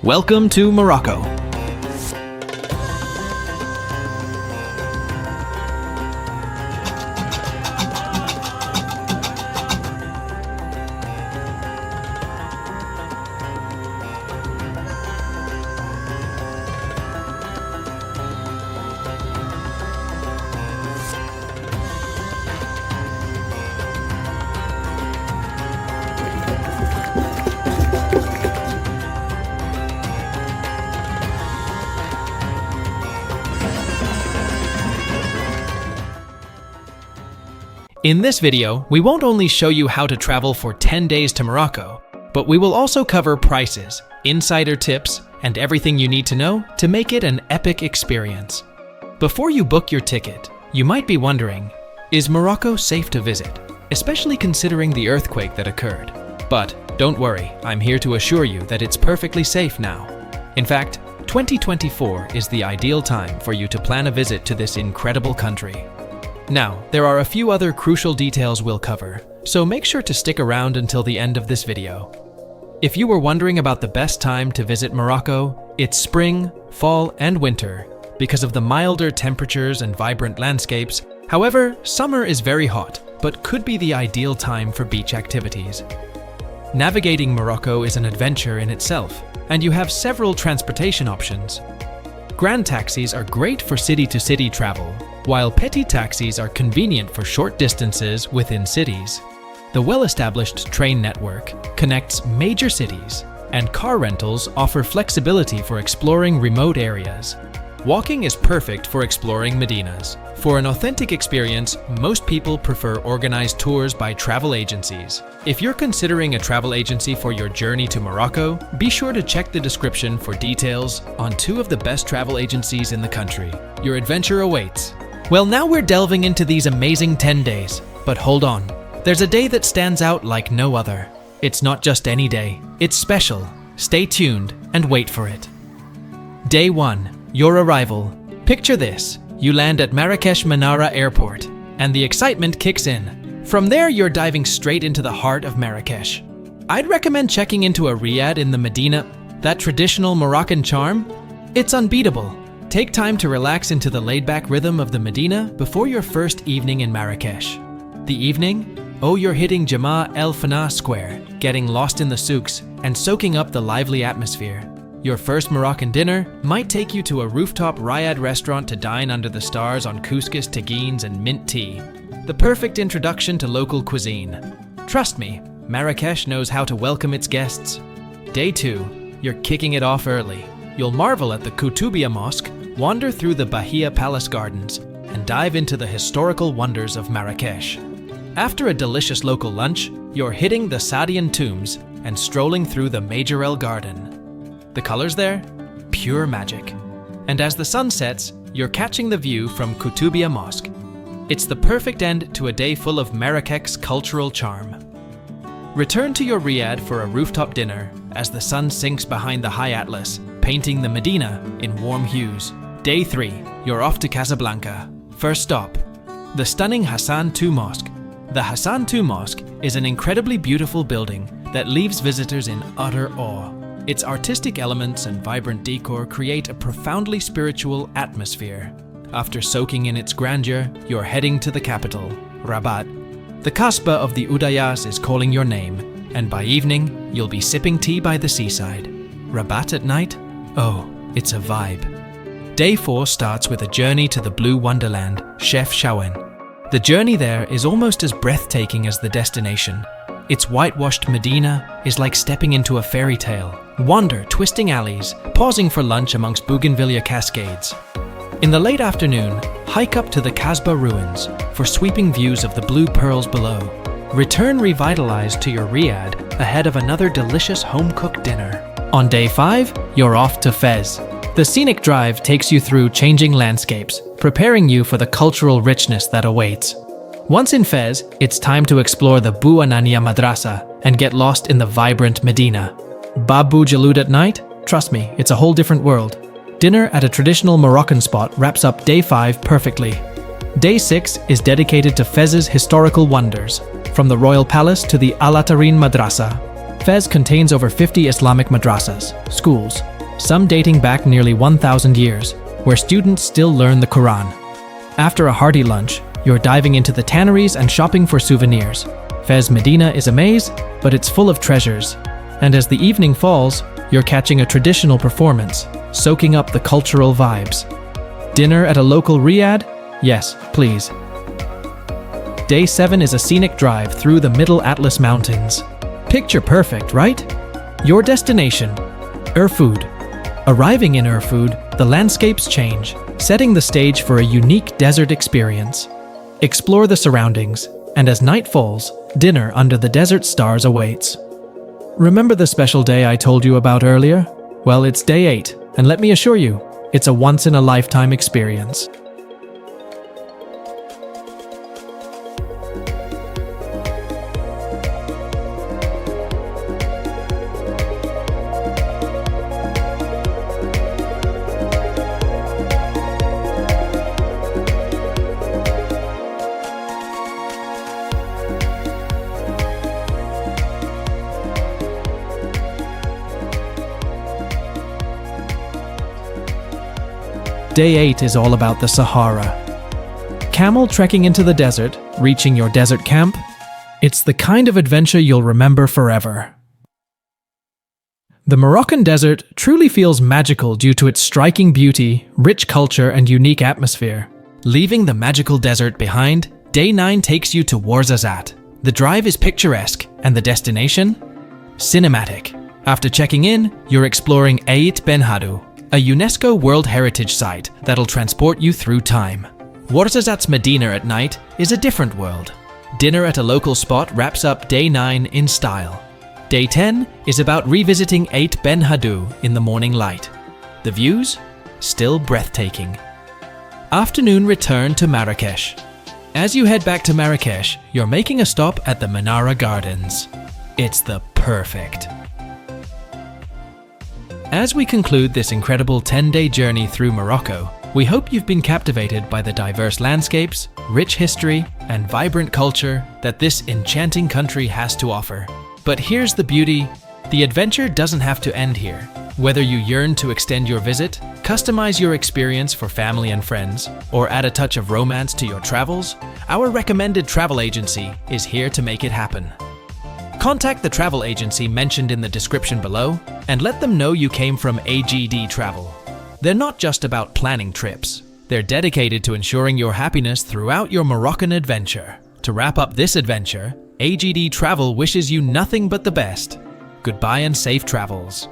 Welcome to Morocco. In this video, we won't only show you how to travel for 10 days to Morocco, but we will also cover prices, insider tips, and everything you need to know to make it an epic experience. Before you book your ticket, you might be wondering, is Morocco safe to visit, especially considering the earthquake that occurred? But don't worry, I'm here to assure you that it's perfectly safe now. In fact, 2024 is the ideal time for you to plan a visit to this incredible country. Now, there are a few other crucial details we'll cover, so make sure to stick around until the end of this video. If you were wondering about the best time to visit Morocco, it's spring, fall, and winter because of the milder temperatures and vibrant landscapes. However, summer is very hot, but could be the ideal time for beach activities. Navigating Morocco is an adventure in itself, and you have several transportation options. Grand taxis are great for city-to-city travel, while petit taxis are convenient for short distances within cities. The well-established train network connects major cities, and car rentals offer flexibility for exploring remote areas. Walking is perfect for exploring medinas. For an authentic experience, most people prefer organized tours by travel agencies. If you're considering a travel agency for your journey to Morocco, be sure to check the description for details on two of the best travel agencies in the country. Your adventure awaits. Well, now we're delving into these amazing 10 days, but hold on. There's a day that stands out like no other. It's not just any day, it's special. Stay tuned and wait for it. Day 1, your arrival. Picture this, you land at Marrakech Menara Airport, and the excitement kicks in. From there, you're diving straight into the heart of Marrakech. I'd recommend checking into a riad in the Medina. That traditional Moroccan charm? It's unbeatable. Take time to relax into the laid-back rhythm of the Medina before your first evening in Marrakech. The evening? Oh, you're hitting Jama El Fana Square, getting lost in the souks, and soaking up the lively atmosphere. Your first Moroccan dinner might take you to a rooftop riad restaurant to dine under the stars on couscous, tagines, and mint tea. The perfect introduction to local cuisine. Trust me, Marrakech knows how to welcome its guests. Day 2, you're kicking it off early. You'll marvel at the Koutoubia Mosque, wander through the Bahia Palace Gardens, and dive into the historical wonders of Marrakech. After a delicious local lunch, you're hitting the Saadian tombs and strolling through the Majorelle Garden. The colors there? Pure magic. And as the sun sets, you're catching the view from Koutoubia Mosque. It's the perfect end to a day full of Marrakech's cultural charm. Return to your riad for a rooftop dinner as the sun sinks behind the high Atlas, painting the Medina in warm hues. Day 3, you're off to Casablanca. First stop, the stunning Hassan II Mosque. The Hassan II Mosque is an incredibly beautiful building that leaves visitors in utter awe. Its artistic elements and vibrant decor create a profoundly spiritual atmosphere. After soaking in its grandeur, you're heading to the capital, Rabat. The Kasbah of the Udayas is calling your name, and by evening, you'll be sipping tea by the seaside. Rabat at night? Oh, it's a vibe. Day 4 starts with a journey to the blue wonderland, Chefchaouen. The journey there is almost as breathtaking as the destination. Its whitewashed Medina is like stepping into a fairy tale. Wander twisting alleys, pausing for lunch amongst bougainvillea cascades. In the late afternoon, hike up to the Kasbah ruins for sweeping views of the blue pearls below. Return revitalized to your riad ahead of another delicious home-cooked dinner. On day 5, you're off to Fez. The scenic drive takes you through changing landscapes, preparing you for the cultural richness that awaits. Once in Fez, it's time to explore the Bou Anania Madrasa and get lost in the vibrant Medina. Bab Bou Jaloud at night? Trust me, it's a whole different world. Dinner at a traditional Moroccan spot wraps up day 5 perfectly. Day 6 is dedicated to Fez's historical wonders, from the Royal Palace to the Al Atarin Madrasa. Fez contains over 50 Islamic madrasas, schools, some dating back nearly 1,000 years, where students still learn the Quran. After a hearty lunch, you're diving into the tanneries and shopping for souvenirs. Fez Medina is a maze, but it's full of treasures. And as the evening falls, you're catching a traditional performance, soaking up the cultural vibes. Dinner at a local riad? Yes, please. Day 7 is a scenic drive through the Middle Atlas Mountains. Picture perfect, right? Your destination, Erfoud. Arriving in Erfoud, the landscapes change, setting the stage for a unique desert experience. Explore the surroundings, and as night falls, dinner under the desert stars awaits. Remember the special day I told you about earlier? Well, it's day 8, and let me assure you, it's a once-in-a-lifetime experience. Day 8 is all about the Sahara. Camel trekking into the desert, reaching your desert camp. It's the kind of adventure you'll remember forever. The Moroccan desert truly feels magical due to its striking beauty, rich culture, and unique atmosphere. Leaving the magical desert behind, Day 9 takes you to Ouarzazate. The drive is picturesque, and the destination? Cinematic. After checking in, you're exploring Aït Benhaddou, a UNESCO World Heritage Site that'll transport you through time. Ouarzazate's Medina at night is a different world. Dinner at a local spot wraps up Day 9 in style. Day 10 is about revisiting Aït Benhaddou in the morning light. The views? Still breathtaking. Afternoon return to Marrakech. As you head back to Marrakech, you're making a stop at the Menara Gardens. It's the perfect. As we conclude this incredible 10-day journey through Morocco, we hope you've been captivated by the diverse landscapes, rich history, and vibrant culture that this enchanting country has to offer. But here's the beauty: the adventure doesn't have to end here. Whether you yearn to extend your visit, customize your experience for family and friends, or add a touch of romance to your travels, our recommended travel agency is here to make it happen. Contact the travel agency mentioned in the description below and let them know you came from AGD Travel. They're not just about planning trips. They're dedicated to ensuring your happiness throughout your Moroccan adventure. To wrap up this adventure, AGD Travel wishes you nothing but the best. Goodbye and safe travels.